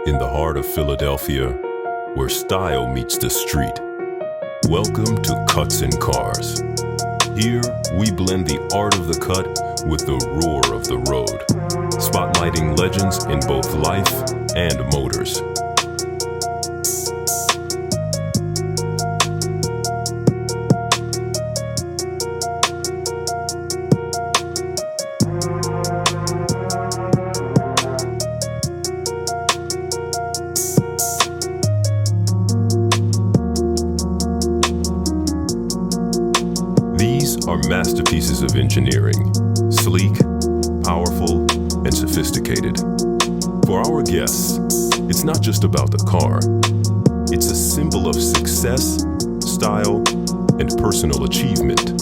in the heart of Philadelphia, where style meets the street. Welcome to Cuts and Cars. Here, we blend the art of the cut with the roar of the road, spotlighting legends in both life and motors. These are masterpieces of engineering, sleek, powerful, and sophisticated. For our guests, it's not just about the car. It's a symbol of success, style, and personal achievement.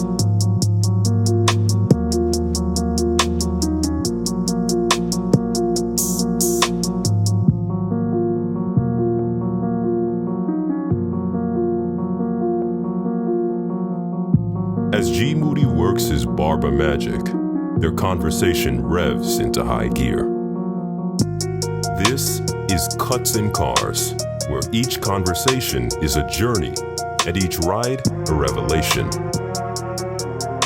As G Moody works his barber magic, their conversation revs into high gear. This is Cuts and Cars, where each conversation is a journey and each ride a revelation.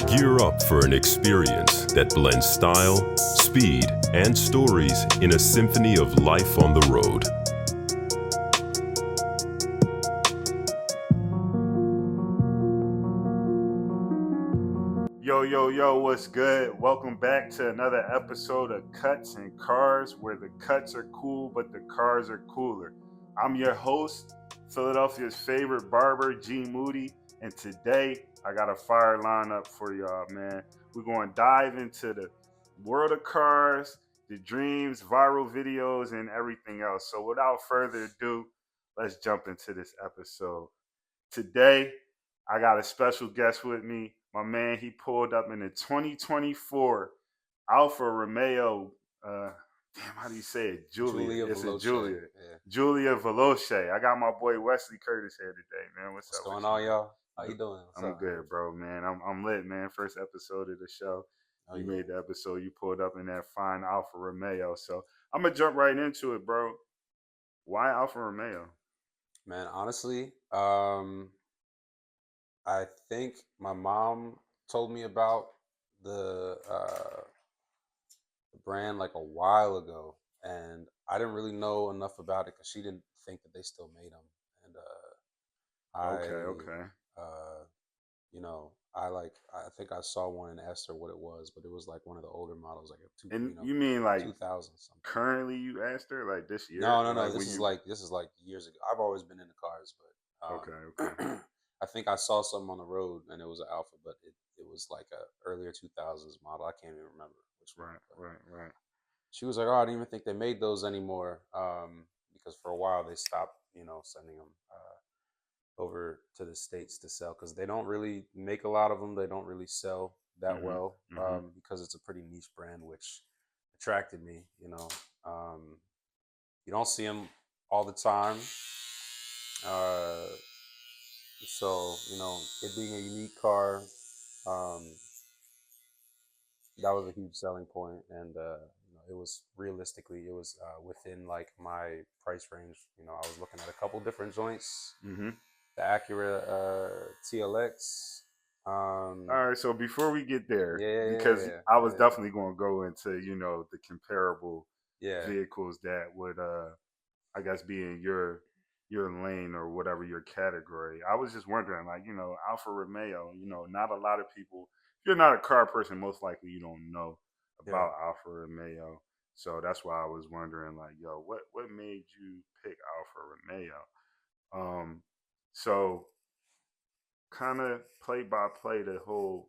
Gear up for an experience that blends style, speed, and stories in a symphony of life on the road. Yo, what's good? Welcome back to another episode of Cuts and Cars, where the cuts are cool, but the cars are cooler. I'm your host, Philadelphia's favorite barber, G Moody, and today I got a fire lineup for y'all, man. We're going to dive into the world of cars, the dreams, viral videos, and everything else. So without further ado, let's jump into this episode. Today, I got a special guest with me. My man, he pulled up in the 2024 Alfa Romeo. How do you say it? Julia. It's Veloce. a Julia. Yeah. Julia Veloce. I got my boy Wesley Curtis here today, man. What's up? What's going on, y'all? How you doing? I'm good, bro, man. I'm lit, man. First episode of the show. You made the episode. You pulled up in that fine Alfa Romeo. So I'm gonna jump right into it, bro. Why Alfa Romeo? Man, honestly, I think my mom told me about the brand like a while ago, and I didn't really know enough about it because she didn't think that they still made them. And Okay. I think I saw one and asked her what it was, but it was like one of the older models, like You mean like 2000 something. Currently, you asked her like this year? No. Like, this is like years ago. I've always been into cars, but okay. I think I saw something on the road and it was an Alpha, but it was like a earlier 2000s model. I can't even remember which one. Right. She was like, "Oh, I didn't even think they made those anymore," because for a while they stopped, sending them over to the States to sell because they don't really make a lot of them. They don't really sell that well because it's a pretty niche brand, which attracted me. You don't see them all the time. So, it being a unique car, that was a huge selling point. And, it was within like my price range. I was looking at a couple different joints, the Acura TLX. All right, so before we get there, because I was definitely going to go into, the comparable vehicles that would, I guess, be in your lane or whatever your category. I was just wondering, like, Alfa Romeo, not a lot of people, if you're not a car person, most likely you don't know about Alfa Romeo. So that's why I was wondering, like, yo, what made you pick Alfa Romeo? So kind of play by play the whole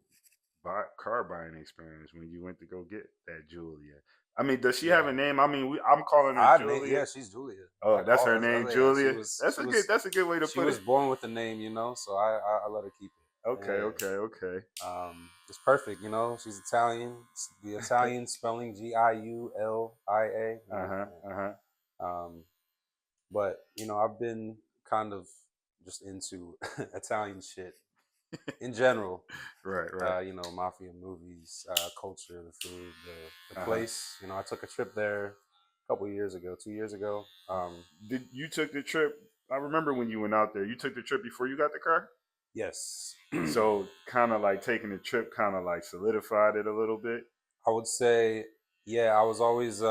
car buying experience when you went to go get that Julia. I mean, does she have a name? I mean, I'm calling her Julia. She's Julia. Oh, that's her name, Julia. That's a good way to put it. She was born with the name, so I let her keep it. Okay. It's perfect, She's Italian. The Italian spelling Giulia. But I've been kind of just into Italian shit in general. Right. Mafia movies, culture, the food, the place. I took a trip there couple of years ago, 2 years ago. Did you took the trip? I remember when you went out there. You took the trip before you got the car. Yes. So kind of like taking the trip, kind of like solidified it a little bit. I would say, yeah, I was always,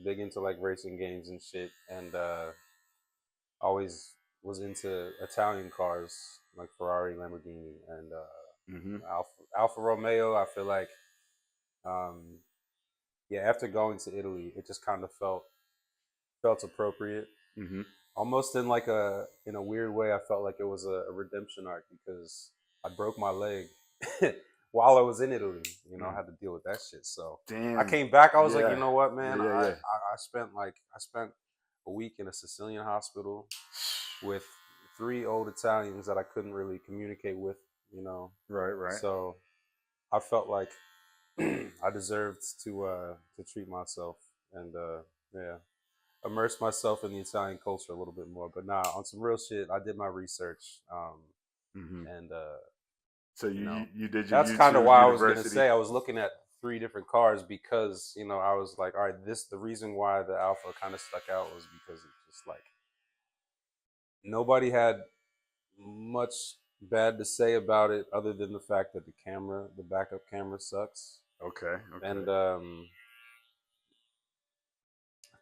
big into like racing games and shit, and always was into Italian cars like Ferrari, Lamborghini, and Mm-hmm. Alfa Romeo. I feel like, um, yeah, after going to Italy, it just kind of felt appropriate. Mm-hmm. Almost in a weird way, I felt like it was a redemption arc because I broke my leg while I was in Italy. I had to deal with that shit. So I Damn. came back. I was like, you Yeah. know what, Yeah. man? Yeah. Yeah. I spent a week in a Sicilian hospital with 3 old Italians that I couldn't really communicate with. Right. Right. So I felt like I deserved to treat myself and yeah, immerse myself in the Italian culture a little bit more. But nah, on some real shit, I did my research, Mm-hmm. and So you did your that's kind of YouTube why I was gonna University. say I was looking at 3 different cars because I was like, all right, the reason why the Alpha kind of stuck out was because it's just like nobody had much bad to say about it other than the fact that the backup camera sucks, Okay. Okay. and I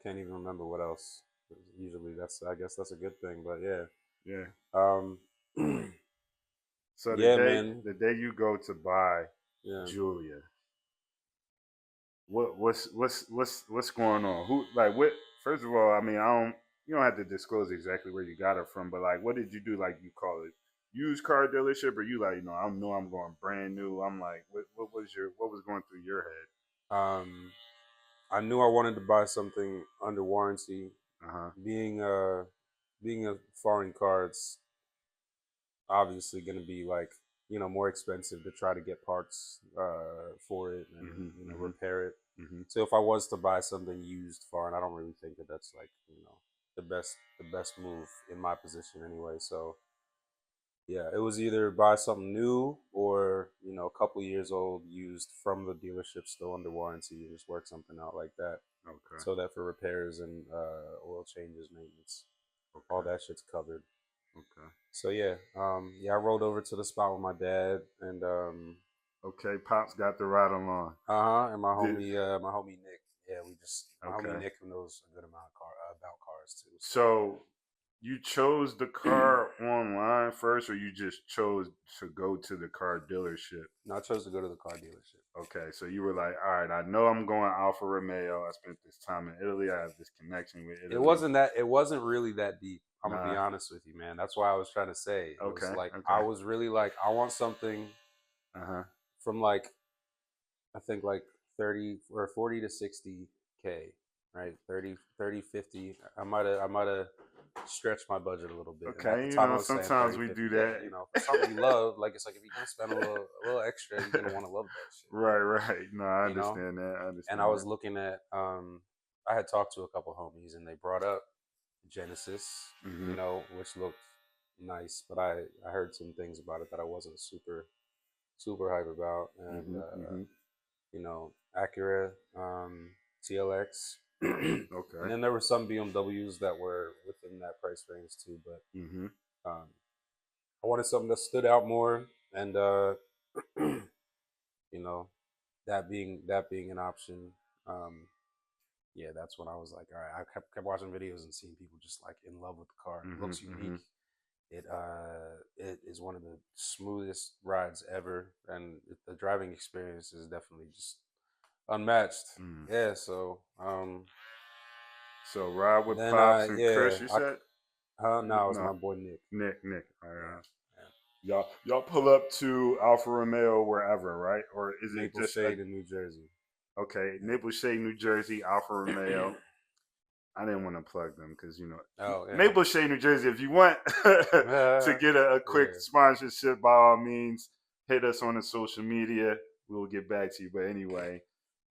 can't even remember what else. Usually, I guess that's a good thing, but yeah. Yeah. Um, So yeah, man. the day you go to buy Yeah. Julia, what's going on? Who like what? First of all, I mean, you don't have to disclose exactly where you got it from, but like, what did you do? Like, you call it used car dealership, or you like, I know I'm going brand new. I'm like, what was going through your head? I knew I wanted to buy something under warranty. Uh huh. Being a foreign car, it's obviously going to be like more expensive to try to get parts for it and repair it. Mm-hmm. So if I was to buy something used foreign, I don't really think that that's like the best move in my position anyway. So yeah, it was either buy something new or a couple years old used from the dealership still under warranty and just work something out like that. Okay. So that for repairs and oil changes, maintenance, all Okay. that shit's covered. Okay. So yeah, I rolled over to the spot with my dad and Okay. Pops got the ride along. and my Did, homie Nick. Yeah, my homie okay. Nick who knows a good amount about cars too. So you chose the car online first, or you just chose to go to the car dealership? No, I chose to go to the car dealership. Okay, so you were like, all right, I know I'm going Alfa Romeo. I spent this time in Italy. I have this connection with Italy. It wasn't really that deep. I'm gonna be honest with you, man. That's why I was trying to say. It was like I was really like, I want something from like I think like 30 or 40 to 60K, right? 30, 50. I might have stretched my budget a little bit. Okay, and at the time I was sometimes saying 30, we 50, do that. for something you love, like it's like if you're gonna spend a little extra, you're gonna want to love that shit. Right. No, I understand that. And I was looking at I had talked to a couple homies and they brought up Genesis, which looked nice, but I heard some things about it that I wasn't super hype about, and Acura, TLX. Okay. And then there were some BMWs that were within that price range too, but I wanted something that stood out more, and that being an option. Yeah, that's when I was like, all right. I kept watching videos and seeing people just like in love with the car. It looks unique. It is one of the smoothest rides ever, and the driving experience is definitely just unmatched. Yeah, so so ride with Pops and Chris, you said? No, it was my boy Nick. Nick. All right. Yeah. Y'all pull up to Alfa Romeo wherever, right? Or is it just Shade in New Jersey? Okay, Maple Shade, New Jersey, Alfa Romeo. I didn't want to plug them because Maple Shade, New Jersey. If you want to get a quick sponsorship, by all means, hit us on the social media. We'll get back to you. But anyway,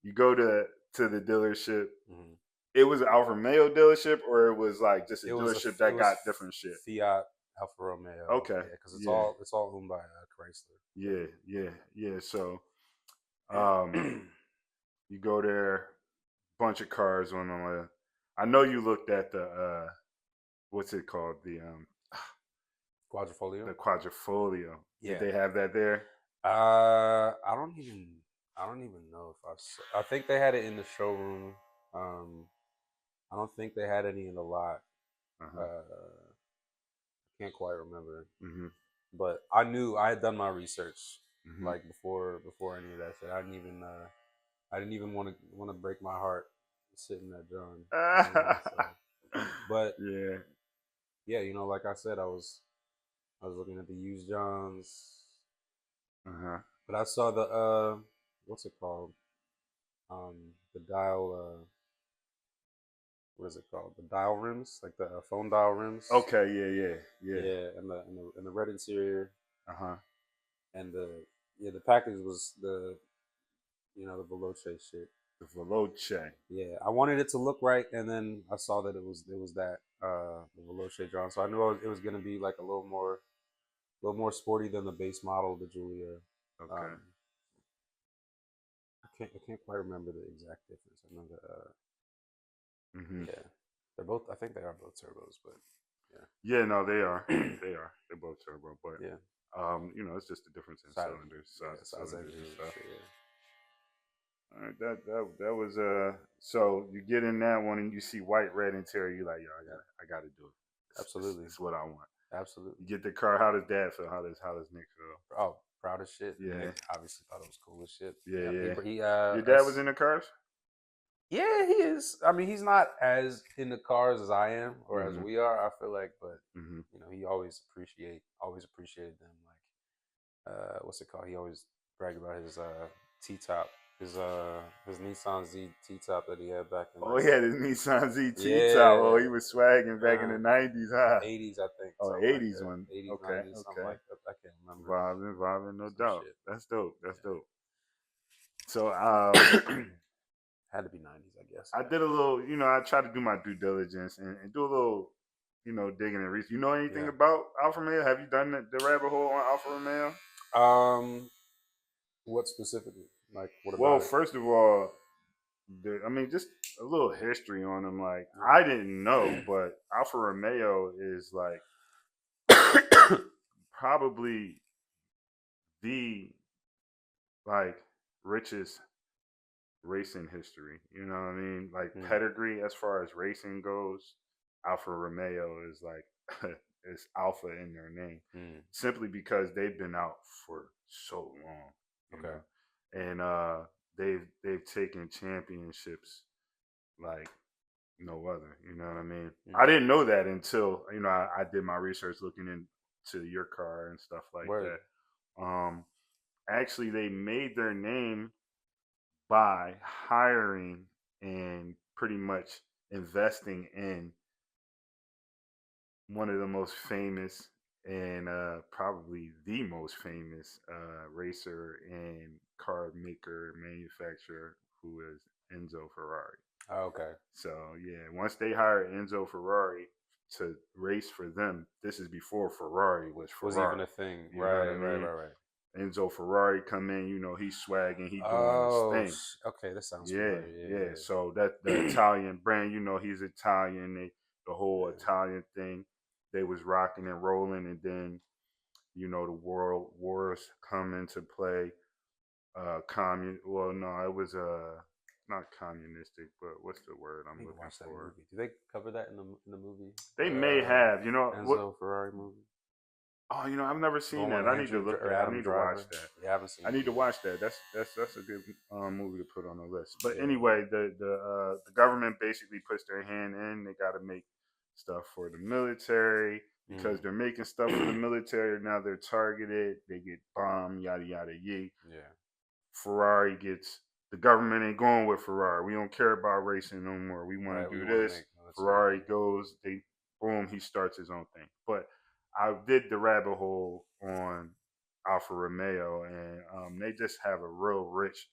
you go to the dealership. Mm-hmm. It was an Alfa Romeo dealership, or it was like just a dealership that got different shit. Fiat, Alfa Romeo. Okay, because it's all owned by Chrysler. Yeah. So, you go there. bunch of cars on them. I know you looked at the what's it called? Quadrifolio. The Quadrifolio. Yeah. Did they have that there? I don't even know if I think they had it in the showroom. I don't think they had any in the lot. Uh-huh. Can't quite remember. Mm-hmm. But I knew I had done my research Mm-hmm. like before any of that shit. I didn't even want to break my heart sitting that John. But yeah, you know, like I said, I was looking at the used Johns. Uh-huh. But I saw the what's it called? The dial what is it called? The dial rims, like the phone dial rims. Okay, yeah. Yeah, and the red interior. Uh-huh. And the package was the the Veloce shit. The Veloce. Yeah, I wanted it to look right, and then I saw that it was that the Veloce John. So I knew it was gonna be like a little more sporty than the base model, the Julia. Okay. I can't quite remember the exact difference. I know that Mm-hmm. yeah, they're both. I think they are both turbos, but yeah. Yeah, no, they are. They are. They're both turbo, but Yeah. It's just a difference in Size- cylinders, size cylinders and engine, stuff. shit, yeah. All right, that was so you get in that one and you see white, red interior, you like, yo, I gotta do it. Absolutely. It's what I want. Absolutely. You get the car, how does Dad feel? How does Nick feel? Oh, proud as shit. Yeah. Nick obviously thought it was cool as shit. Yeah. Your dad was in the cars? Yeah, he is. I mean, he's not as in the cars as I am or as Mhm. we are, I feel like, but Mm-hmm. he always appreciated them. Like, what's it called? He always bragged about his T-top, his Nissan Z T-top that he had back in Oh, he had his Nissan Z Yeah. T-top. Oh, he was swagging back in the 90s, huh? 80s, I think. Oh, something 80s like that. one. 80s, Okay, 90s, something like that. I can't remember. Vibing, no Some doubt. shit. That's dope. Dope. So, Had to be 90s, I guess. I did a little, I tried to do my due diligence and do a little, digging and research. You know anything about Alfa Romeo? Have you done the rabbit hole on Alfa Romeo? What specifically? Like, what Well, about it? first of all, just a little history on them. Like, I didn't know, but Alfa Romeo is like probably the like richest racing history. You know what I mean? Like pedigree as far as racing goes, Alfa Romeo is like is Alpha in their name, simply because they've been out for so long. You know? And they've taken championships like no other. You know what I mean? I didn't know that until I did my research looking into your car and stuff like that. Actually, they made their name by hiring and pretty much investing in one of the most famous and probably the most famous racer and car maker manufacturer, who is Enzo Ferrari. Oh, okay. So yeah, once they hired Enzo Ferrari to race for them, this is before Ferrari was even a thing. You know what I mean? Right. Enzo Ferrari come in, he's swagging, he doing his thing. Okay, that sounds familiar. Yeah. So that the Italian brand, he's Italian. The whole Italian thing, they was rocking and rolling, and then the world wars come into play. Well, no, it was not communistic, but what's the word I'm looking watch that for? movie. Do they cover that in the movie? They may have. Enzo Ferrari movie. Oh, I've never seen that. I need to look at it. I need to watch that. You haven't seen it? I need to watch that. That's a good movie to put on the list. But anyway, the government basically puts their hand in. They got to make stuff for the military because they're making stuff for the military. Now they're targeted. They get bombed. Yada yada yee. Yeah. Ferrari gets. The government ain't going with Ferrari. We don't care about racing no more. We want to do this. Ferrari goes. Boom. He starts his own thing. But I did the rabbit hole on Alfa Romeo, and they just have a real rich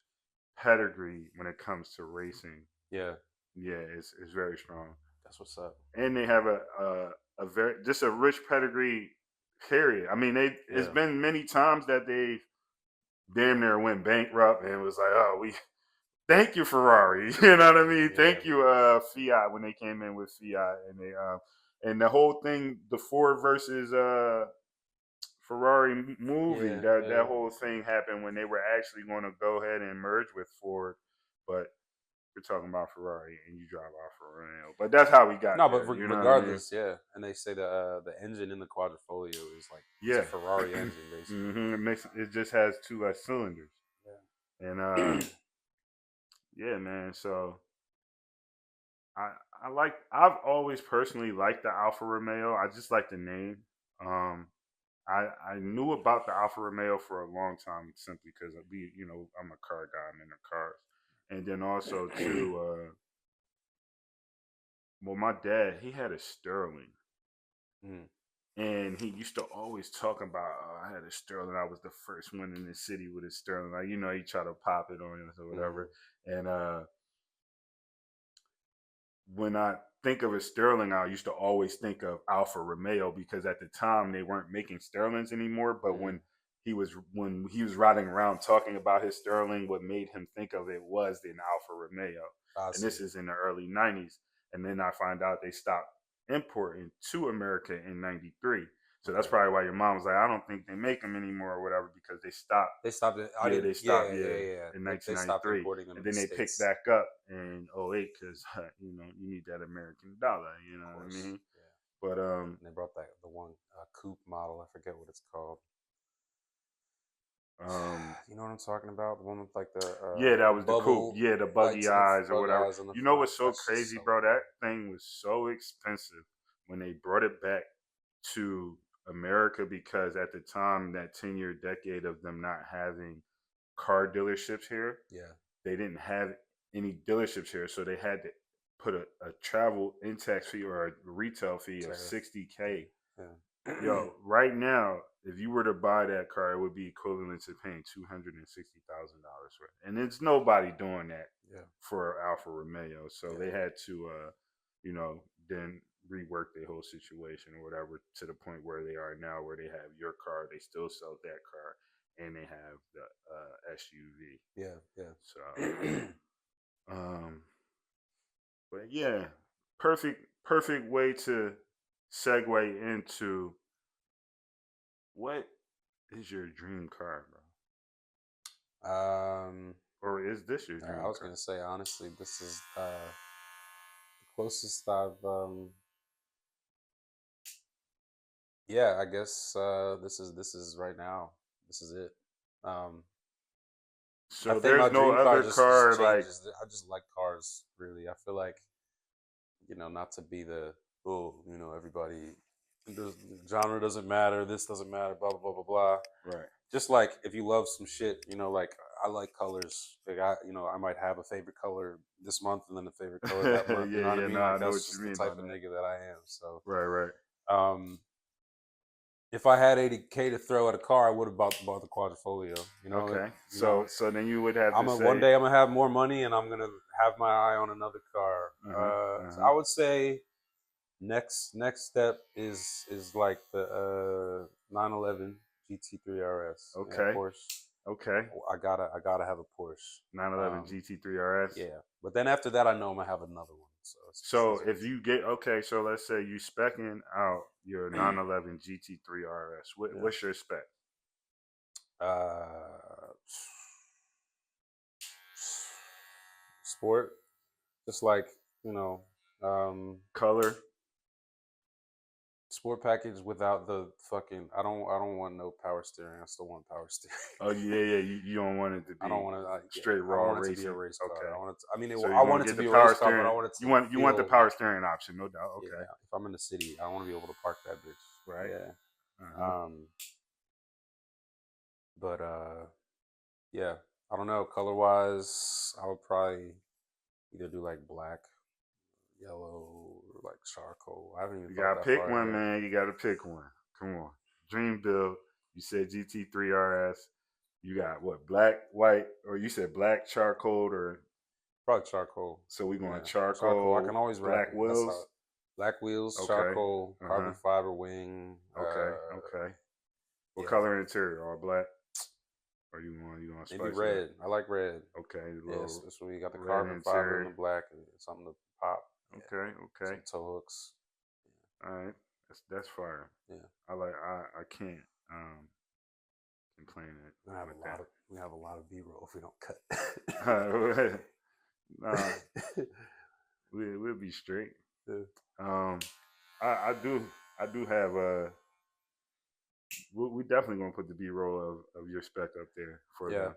pedigree when it comes to racing. Yeah, it's very strong. That's what's up. And they have a very just a rich pedigree. Period. I mean, it's been many times that they damn near went bankrupt and was like, oh, thank you, Ferrari. You know what I mean? Yeah. Thank you, Fiat, when they came in with Fiat, and they and the whole thing, the Ford versus Ferrari movie, Yeah, that yeah. whole thing happened when they were actually going to go ahead and merge with Ford, but we're talking about Ferrari, and you drive Alfa Romeo. But that's how we got No, but there. You know what I mean? regardless, yeah. And they say the engine in the Quadrifoglio is like it's a Yeah. Ferrari engine basically. It just has two less cylinders, and Yeah. yeah, man. So I I've always personally liked the Alfa Romeo. I just like the name. Um, I knew about the Alfa Romeo for a long time simply because I'm a car guy. I'm into cars, and then also too. Well, my dad, he had a Sterling, Mm. and he used to always talk about, oh, I had a Sterling. I was the first one in the city with a Sterling. Like, he tried to pop it on us or whatever. And when I think of a Sterling, I used to always think of Alfa Romeo because at the time they weren't making Sterlings anymore. But when he was riding around talking about his Sterling, what made him think of it was an Alfa Romeo. And this is in the early '90s. And then I find out they stopped importing to America in '93. So that's probably why your mom was like, I don't think they make them anymore or whatever because they stopped. They stopped it. They stopped. Yeah. In They stopped 1993, importing them and in then the they picked States. back up in '08 because you need that American dollar. You know Of what I course. mean? Yeah. But And they brought the one coupe model. I forget what it's called. You know what I'm talking about? The one with like yeah, that the was the coupe. bubble Yeah, the buggy lights in the eyes or bug whatever. eyes on the You know front. what's so That's just crazy, so bro? That fire. thing was so expensive when they brought it back to America because at the time, that 10-year decade of them not having car dealerships here, Yeah. they didn't have any dealerships here, so they had to put a travel in-tax fee or a retail fee of Tariff. $60K. Yeah. Yo, right now, if you were to buy that car, it would be equivalent to paying $260,000 for it, and it's nobody doing that Yeah. for Alfa Romeo. So Yeah. they had to, then rework their whole situation or whatever to the point where they are now, where they have your car, they still sell that car, and they have the SUV. Yeah. So, um, but yeah, perfect way to segue into what is your dream car, bro? Or is this your I dream was car? gonna say honestly, this is the closest I've. Yeah, I guess this is right now. This is it. Um, I So think my there's no dream car other just car like changes. I just like cars, really. I feel like, not to be everybody, there's, genre doesn't matter, this doesn't matter, blah blah blah blah blah. right. Just like if you love some shit, like I like colors. Like I might have a favorite color this month and then a favorite color that month. You know what I Yeah, mean? no, I Like know that's what you just the mean type on of that. nigga that I am. So, Right. um, if I had $80K to throw at a car, I would have bought the Quadrifoglio. Okay. So then you would have to One say, day I'm gonna have more money and I'm gonna have my eye on another car. So I would say next step is like the 911 GT3 RS. Yeah, okay, Porsche. okay, I gotta have a Porsche. 911 GT3 RS. Yeah, but then after that, I know I'm gonna have another one. So it's So easy. if you get okay, so let's say you specking out your 911 GT3 RS. Yeah. What's your spec? Sport, just like Color? sport package without the fucking. I don't want no power steering. I still want power steering. Oh yeah. You don't want it to I be don't want to. straight I raw want it to be a racing. race car. Okay. I want it. I mean, So I you want want it to to get the be a power race car, but I steering. want it to You want the feel. power steering option, no doubt. Okay. Yeah, if I'm in the city, I want to be able to park that bitch. Right. Yeah. Uh-huh. But yeah. I don't know. Color wise, I would probably either do like black, yellow, or like charcoal. I haven't even You thought gotta that pick far one, yet. man. You gotta pick one. Come on. Dream build. You said GT3 RS. You got what? Black, white, or you said black, charcoal, or Probably charcoal. so we going Yeah, charcoal. I charcoal, can always wrap black it. That's how. wheels. Black wheels, Okay. charcoal, Uh-huh. carbon fiber wing. Okay. What Yeah, color interior? All black. Or you want to Maybe spice it up? red. I like red. Okay, a Yes, little that's where you got the red carbon fiber and interior. the black and something to pop. Yeah. Okay, okay. Some toe hooks. All right, that's fire. Yeah. I can't complain We have with a lot of B-roll if we don't cut. that. Nah, we'll be straight. Yeah. I do have we definitely gonna put the B-roll of your spec up there for Yeah.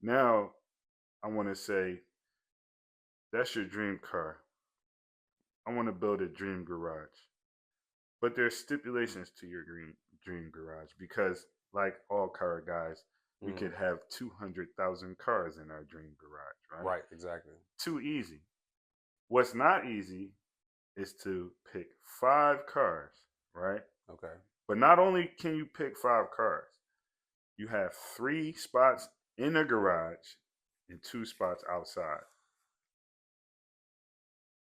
now I want to say that's your dream car. I want to build a dream garage, but there's stipulations to your dream garage because, like all car guys, we could have 200,000 cars in our dream garage, right? Right, exactly. Too easy. What's not easy is to pick 5 cars, right? Okay. But not only can you pick 5 cars, you have 3 spots in the garage and 2 spots outside.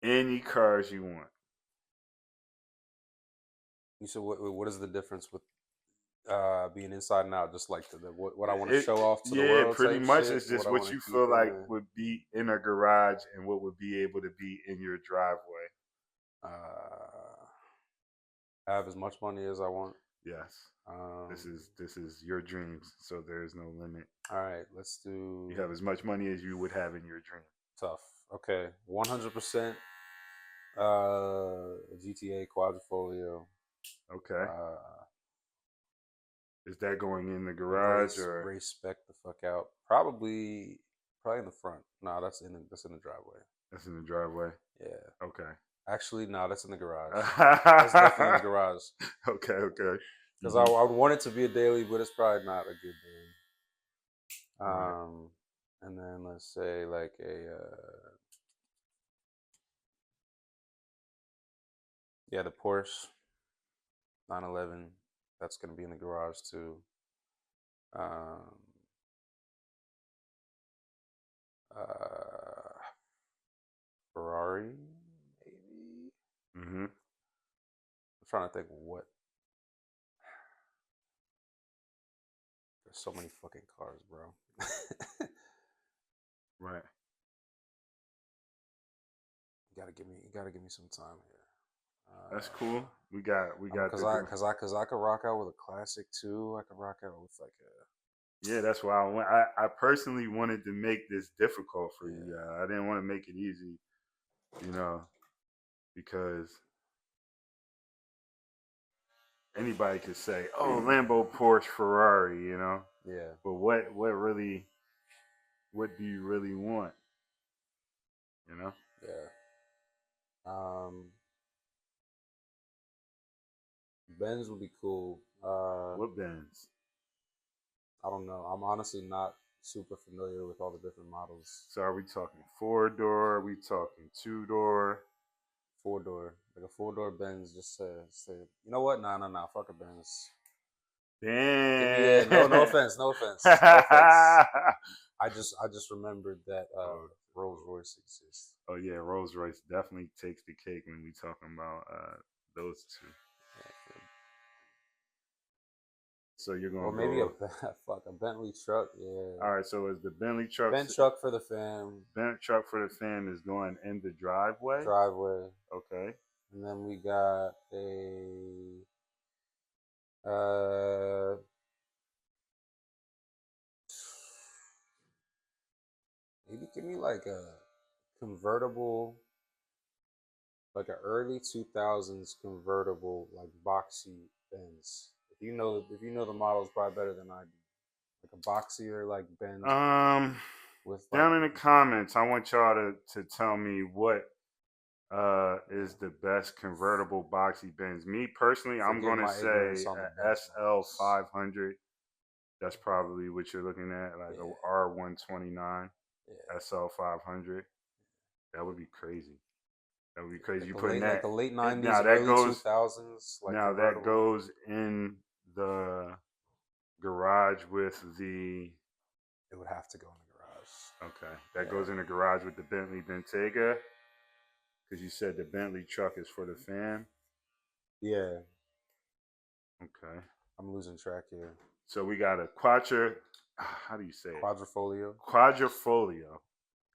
Any cars you want. You said what is the difference with being inside and out? Just like what I want to show off to the world. Yeah, pretty type much. shit, It's just I what wanna you keep feel in like the- would be in a garage and what would be able to be in your driveway. I have as much money as I want. Yes. This is your dreams, so there is no limit. All right, let's do. You have as much money as you would have in your dream. Tough. Okay, 100%. GTA Quadrifoglio. Okay. Is that going in the garage or race spec the fuck out? Probably in the front. No, that's in the driveway. That's in the driveway. Yeah. Okay. Actually, no, that's in the garage. That's definitely in the garage. Okay. Because I would want it to be a daily, but it's probably not a good daily. Right. And then let's say like a the Porsche 911. That's gonna be in the garage too. Ferrari, maybe. Mm-hmm. I'm trying to think what. There's so many fucking cars, bro. Right. You gotta give me some time here. That's cool. We got because I could rock out with a classic too. I could rock out with like a. Yeah, that's why I personally wanted to make this difficult for you. I didn't want to make it easy, because anybody could say, "Oh, Lambo, Porsche, Ferrari," Yeah. But what do you really want? Yeah. Benz would be cool. What Benz? I don't know. I'm honestly not super familiar with all the different models. So are we talking 4-door? Are we talking 2-door? 4-door, like a 4-door Benz. Just say, you know what? No. Fuck a Benz. Damn. No offense. I just remembered that Rolls Royce exists. Oh yeah, Rolls Royce definitely takes the cake when we talking about those two. So you're gonna maybe a Bentley truck. Yeah. All right. So is the Bentley truck? Bent truck for the fam. Bent truck for the fam is going in the driveway. Okay. And then we got maybe give me like a convertible, like an early 2000s convertible, like boxy Benz. If you know the models probably better than I do. Like a boxier like Benz. Down in the comments, I want y'all to tell me what is the best convertible boxy Benz. Me personally, I'm going to say SL 500. That's probably what you're looking at, like a R129 SL 500. That would be crazy. That would be crazy. You putting that like the late 90s, now that early goes 2000s. Like now that goes in the garage with the. It would have to go in the garage. Okay, that goes in the garage with the Bentley Bentayga. Because you said the Bentley truck is for the fam. Yeah. Okay. I'm losing track here. So we got a how do you say it? Quadrifolio. Quadrifolio.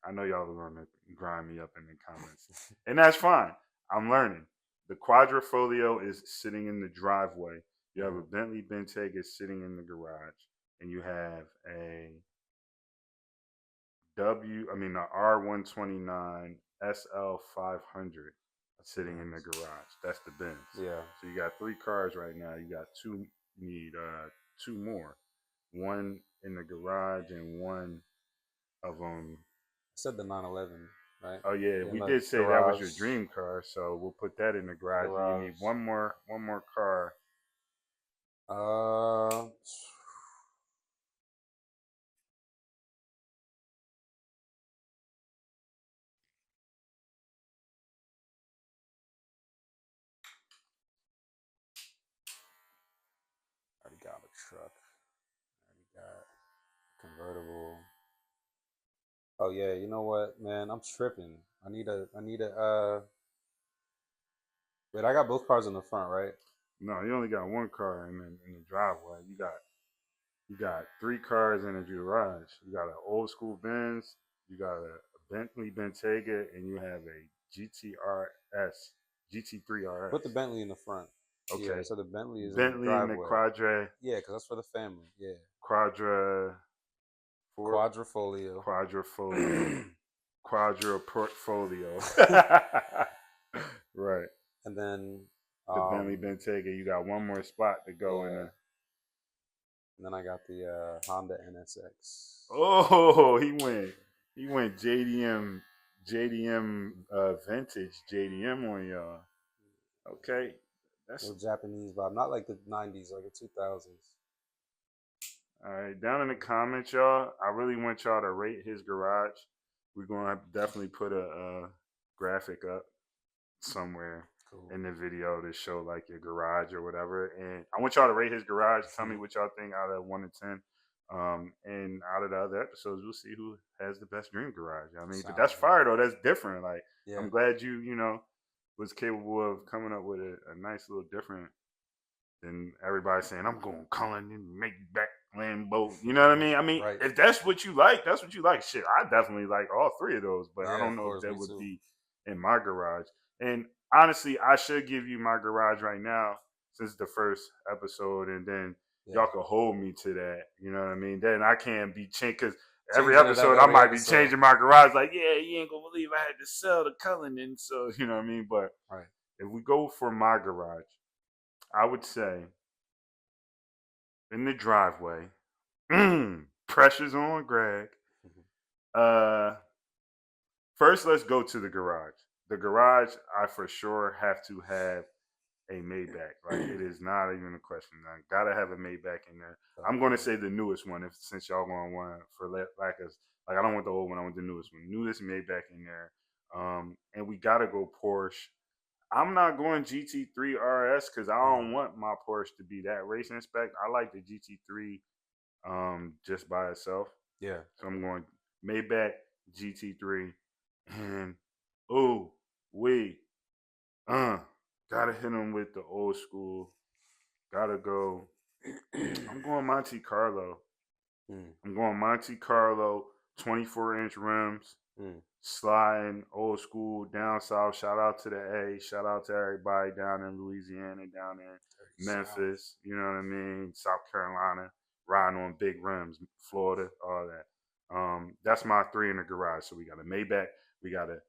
I know y'all are going to grind me up in the comments. And that's fine. I'm learning. The quadrifolio is sitting in the driveway. You have a Bentley Bentayga sitting in the garage. And you have a R129 SL500 sitting in the garage. That's the Benz. Yeah. So you got 3 cars right now. You got two. You need 2 more. One in the garage and one of them. I said the 911, right? Oh yeah, In we the did say that was your garage. dream car, so we'll put that in the garage. You need Garage. one more car. Uh, already got a truck. Already got convertible. Oh yeah, you know what, man? I'm tripping. I need a. Wait, I got both cars in the front, right? No, you only got one car in the driveway. You got 3 cars in the garage. You got an old school Benz. You got a Bentley Bentayga, and you have a GT3 RS. Put the Bentley in the front. Okay. Yeah, so the Bentley is Bentley in in the the driveway. Yeah, because that's for the family. Yeah. Quadrifolio. Quadra portfolio. Right. And then The Bentley Bentayga, you got one more spot to go in there. And then I got the Honda NSX. Oh, he went JDM vintage JDM on y'all. Okay. That's Japanese vibe, not like the 90s, like the 2000s. all right. Down in the comments, y'all, I really want y'all to rate his garage. We're gonna definitely put a graphic up somewhere in the video to show like your garage or whatever. And I want y'all to rate his garage. Tell me what y'all think out of 1 to 10. And out of the other episodes, we'll see who has the best dream garage. I mean, but that's fire though. That's different. Like, I'm glad you was capable of coming up with a nice little different than everybody saying I'm going Cullen and make back Lambo. You know what I mean? I mean, if that's what you like, that's what you like. Shit, I definitely like all 3 of those, but I don't know if that would be in my garage. And honestly, I should give you my garage right now since the first episode, and then y'all can hold me to that. You know what I mean? Then I can't be changed because every episode I might be changing my garage. Like, yeah, you ain't gonna believe I had to sell the Cullen, and so you know what I mean. But if we go for my garage, I would say in the driveway, pressure's on, Greg. First, let's go to the garage. The garage, I for sure have to have a Maybach. Like, it is not even a question. I gotta have a Maybach in there. I'm gonna say the newest one, since y'all want one for lack of, like, I don't want the old one. I want the newest one. Newest Maybach in there. And we gotta go Porsche. I'm not going GT3 RS because I don't want my Porsche to be that racing spec. I like the GT3 just by itself. Yeah. So I'm going Maybach GT3. And gotta hit him with the old school. Gotta go. I'm going Monte Carlo. I'm going Monte Carlo, 24-inch rims, sliding, old school, down south. Shout out to the A. Shout out to everybody down in Louisiana, down in Memphis. You know what I mean? South Carolina, riding on big rims, Florida, all that. That's my 3 in the garage. So we got a Maybach, we got a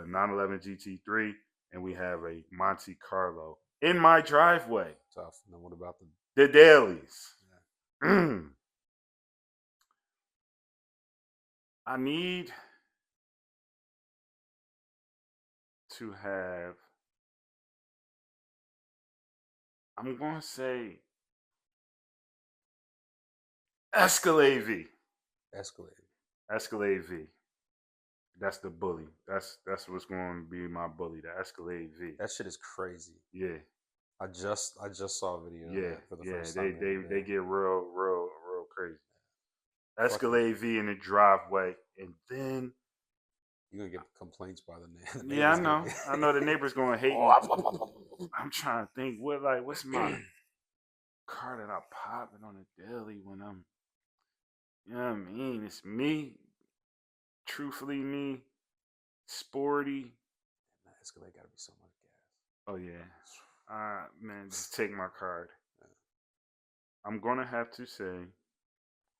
911 GT3, and we have a Monte Carlo in my driveway. Tough. And what about the dailies? Yeah. I need to have, I'm going to say Escalade V. Escalade V. That's the bully. That's what's going to be my bully. The Escalade V. That shit is crazy. Yeah. I just saw a video. Yeah. Of that for the first time. They get real crazy. Escalade V in the driveway, and then you're gonna get complaints by the neighbors. Yeah, I know. I know the neighbors gonna hate me. I'm trying to think what's my car that I pop it on the daily when I'm, you know what I mean? It's me, truthfully me, sporty. That Escalade got to be so much gas. Oh yeah, man, just take my card. I'm gonna have to say,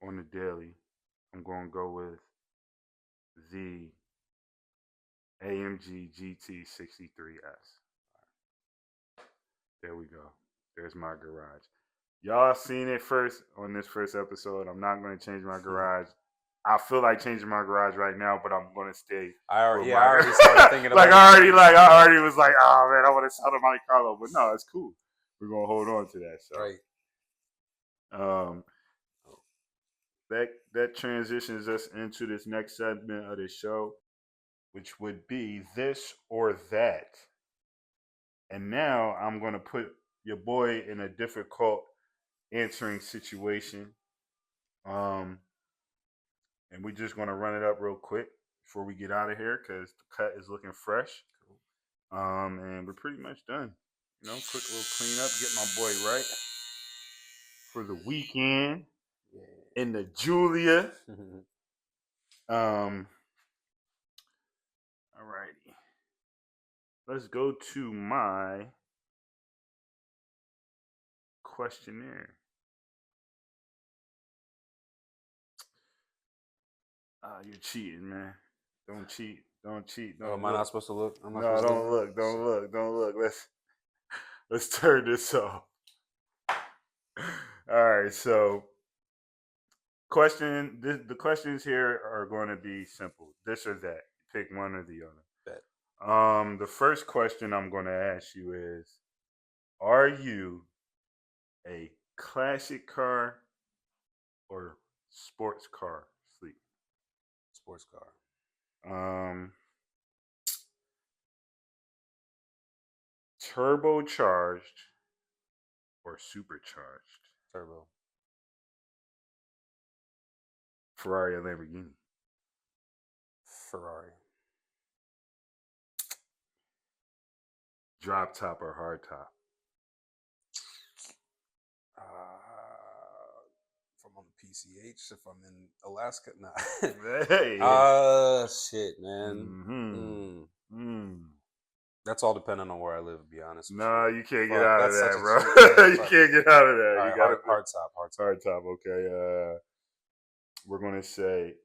on the daily, I'm gonna go with the AMG GT63S. There we go. There's my garage. Y'all seen it first on this first episode. I'm not going to change my garage. I feel like changing my garage right now, but I'm going to stay. I already started thinking about I already was like, oh man, I want to sell to Monte Carlo, but no, it's cool. We're gonna hold on to that. So, right. that transitions us into this next segment of the show, which would be this or that. And now I'm going to put your boy in a difficult answering situation. And we're just going to run it up real quick before we get out of here because the cut is looking fresh. And we're pretty much done. You know, quick little cleanup, get my boy right for the weekend in the Julia. Alrighty. Let's go to my questionnaire. You're cheating, man. Don't cheat. Don't cheat. Don't am I not supposed to look? No, don't look. Don't look. Don't look. Let's turn this off. All right. So, the questions here are going to be simple. This or that. Pick one or the other. Bet. The first question I'm going to ask you is: are you a classic car or sports car sleep? Sports car. Turbocharged or supercharged? Turbo. Ferrari or Lamborghini? Ferrari. Drop top or hard top? If I'm on the PCH, if I'm in Alaska, nah. Hey. Shit, man. Mm-hmm. That's all depending on where I live, to be honest. No, you can't get out of that, bro. You can't get out of that. Right, you got hard top. Hard top, okay. We're going to say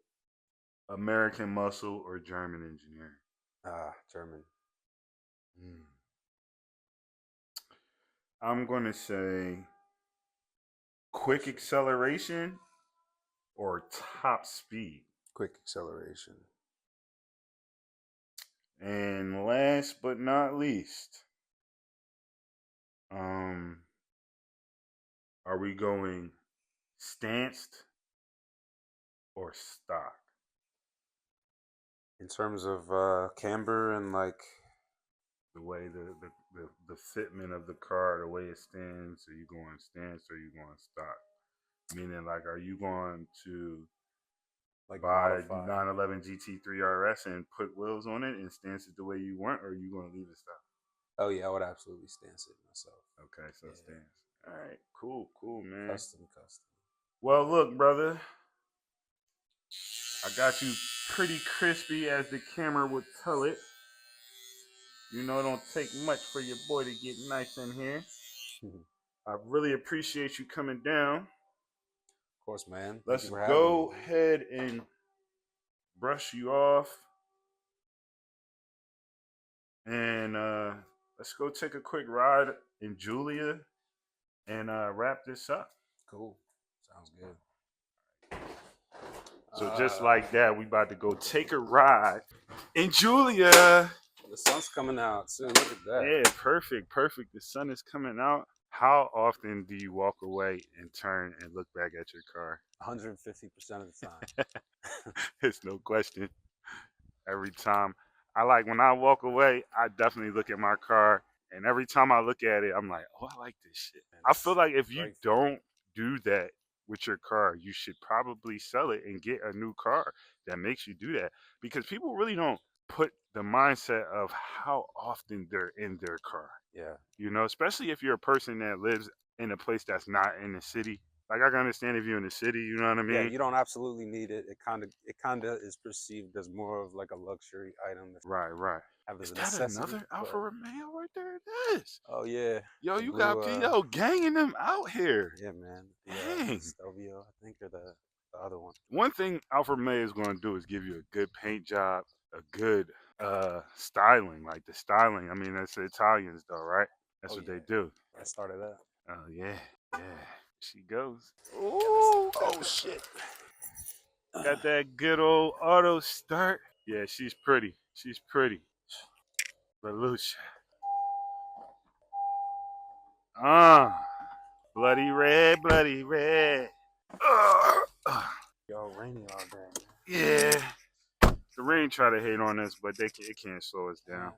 American muscle or German engineering? German. I'm going to say quick acceleration or top speed? Quick acceleration. And last but not least, are we going stanced or stock? In terms of camber and like the way the fitment of the car, the way it stands, are you going stance or are you going stock? Meaning, like, are you going to like buy 911 GT3 RS and put wheels on it and stance it the way you want, or are you going to leave it stock? Oh yeah, I would absolutely stance it myself. Okay, so stance. All right, cool, man. Custom. Well, look, brother, I got you pretty crispy, as the camera would tell it. You know, it don't take much for your boy to get nice in here. I really appreciate you coming down. Of course, man. Let's go ahead and brush you off. And let's go take a quick ride in Julia and wrap this up. Cool. Sounds good. So just like that, we about to go take a ride in Julia. The sun's coming out soon. Look at that. Yeah, perfect. The sun is coming out. How often do you walk away and turn and look back at your car? 150% of the time. It's no question. Every time. When I walk away, I definitely look at my car. And every time I look at it, I'm like, oh, I like this shit. I feel like if you don't do that with your car, you should probably sell it and get a new car that makes you do that. Because people really don't put the mindset of how often they're in their car. Yeah. You know, especially if you're a person that lives in a place that's not in the city. Like I can understand if you're in the city, you know what I Yeah, mean? you don't absolutely need it. It kind of is perceived as more of like a luxury item. If Right, right. have Is as a that necessity. another Alfa But Romeo right there? It is. oh yeah, Yo, the you got blue. PO ganging them out here. Yeah, man. The Dang. Stelvio, I think, or the other one. One thing Alfa Romeo is going to do is give you a good paint job, a good styling. Like the styling, I mean, that's the Italians though, right? That's Oh what they yeah, do. I started that. Oh yeah, yeah. She goes. Yeah, let's see. Ooh, Oh shit. got that good old auto start. Yeah, she's pretty. She's pretty. Belushi. Bloody red, bloody red. Yo, rainy all day. Yeah. The rain try to hate on us, but it can't slow us down.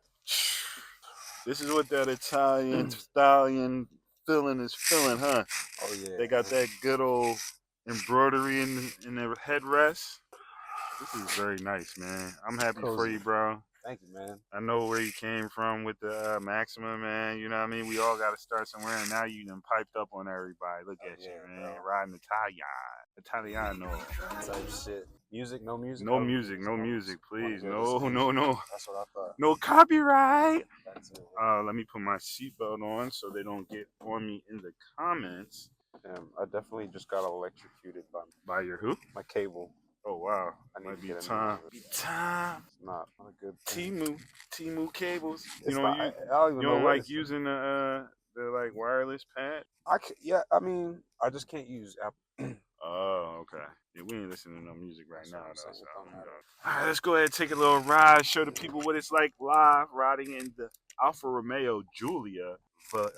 This is what that Italian stallion feeling is feeling, huh? Oh yeah. They got that good old embroidery in their headrest. This is very nice, man. I'm happy for Cozy. you, bro. Thank you, man. I know where you came from with the Maxima, man. You know what I mean? We all got to start somewhere, and now you done piped up on everybody. Look at you, man. Bro. Riding Italiano. Type shit. Music, no music. No music, no music, please. No. That's what I thought. No copyright. That's it. Let me put my seatbelt on so they don't get on me in the comments. I definitely just got electrocuted By your who? my cable. Oh wow, I need might to be get a time. new Be time. It's not a good thing. Timu cables. It's You not, don't I don't even you know don't what like it's- using the like wireless pad? Yeah, I mean, I just can't use Apple. Oh, okay. Yeah, we ain't listening to no music right That's now what I'm though. saying, So, it don't matter. all right, let's go ahead and take a little ride. Show the people what it's like live riding in the Alfa Romeo Giulia. How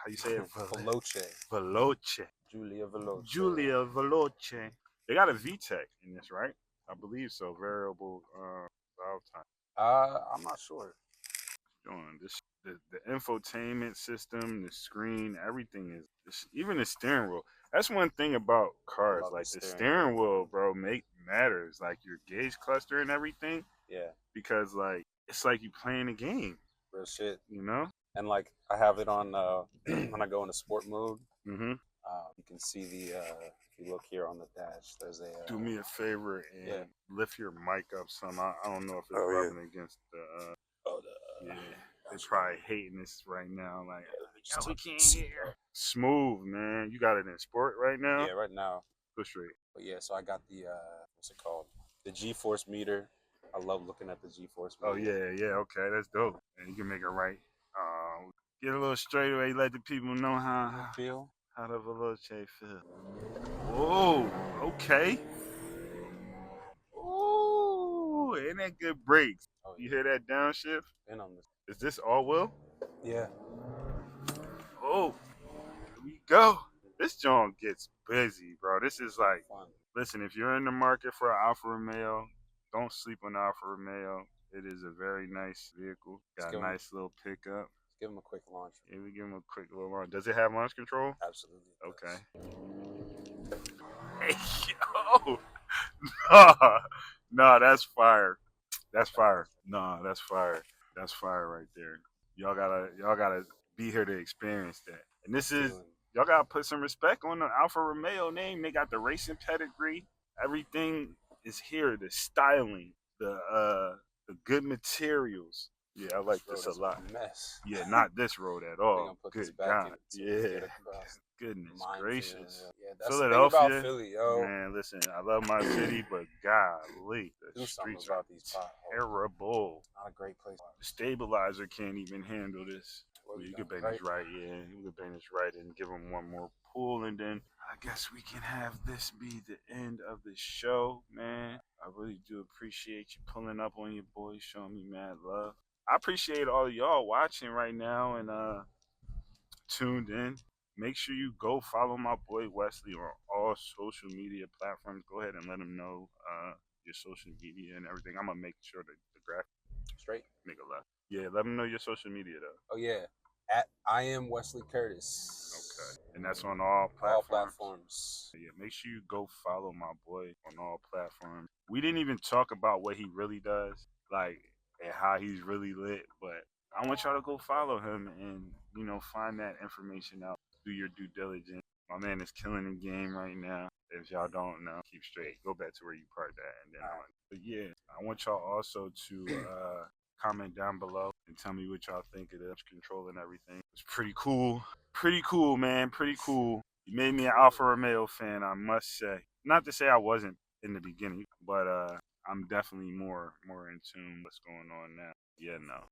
you say it? Veloce. Veloce. Giulia Veloce. Giulia Veloce. They got a VTEC in this, right? I believe so. Variable valve time. I'm not sure. Doing this, the infotainment system, the screen, everything is even the steering wheel. That's one thing about cars. love Like the the steering steering wheel, bro, matters. Like your gauge cluster and everything. Yeah, Because like it's like you playing a game. real shit. You know. And like I have it on when I go into sport mode. Mm-hmm. You can see if you look here on the dash, there's a. Do me a favor and lift your mic up some. I don't know if it's rubbing against the. Yeah, they probably hating this right now. Like, we can't hear. Smooth, man. You got it in sport right now? Yeah, right now. Go straight. But yeah, so I got the what's it called? The G-force meter. I love looking at the G-force meter. Oh yeah, okay, that's dope. And you can make it right. Get a little straightaway. Let the people know how feel. How the Veloce feel. Whoa, okay. Ooh, ain't that good brakes? Oh, yeah. You hear that downshift? And on this. Is this all wheel? Yeah. Oh, here we go. This joint gets busy, bro. This is like, Fun. listen, if you're in the market for an Alfa Romeo, don't sleep on Alfa Romeo. It is a very nice vehicle. Got a nice little pickup. Give him a quick launch. Yeah, we give him a quick little launch. Does it have launch control? Absolutely. Okay. Hey, yo. Nah, that's fire. That's fire. Nah, that's fire. That's fire right there. Y'all gotta be here to experience that. And this is y'all gotta put some respect on the Alfa Romeo name. They got the racing pedigree. Everything is here. The styling, the good materials. Yeah, I like this a lot. Mess. Yeah, not this road at all. Good God. Yeah. Goodness gracious. Yeah, that's Philadelphia, the thing about Philly, yo. Man, listen, I love my city, but golly, the Do streets about are these potholes. terrible. Not a great place. The stabilizer can't even handle this. Well, you could bang this right, yeah. You could bang this right and give them one more pull, and then I guess we can have this be the end of the show, man. I really do appreciate you pulling up on your boy, showing me mad love. I appreciate all of y'all watching right now and tuned in. Make sure you go follow my boy Wesley on all social media platforms. Go ahead and let him know your social media and everything. I'm gonna make sure that the graphic straight. Make a left. Yeah, let him know your social media though. Oh yeah, at I am Wesley Curtis. Okay, and that's on all platforms. All platforms. Yeah, make sure you go follow my boy on all platforms. We didn't even talk about what he really does. Like and how he's really lit. But I want y'all to go follow him and find that information out. Do your due diligence. My man is killing the game right now. If y'all don't know, keep straight. Go back to where you parked at, and then But yeah, I want y'all also to comment down below and tell me what y'all think of the control and everything. It's pretty cool. Pretty cool, man. Pretty cool. You made me an Alfa Romeo fan, I must say. Not to say I wasn't in the beginning, but I'm definitely more in tune with what's going on now. Yeah, no.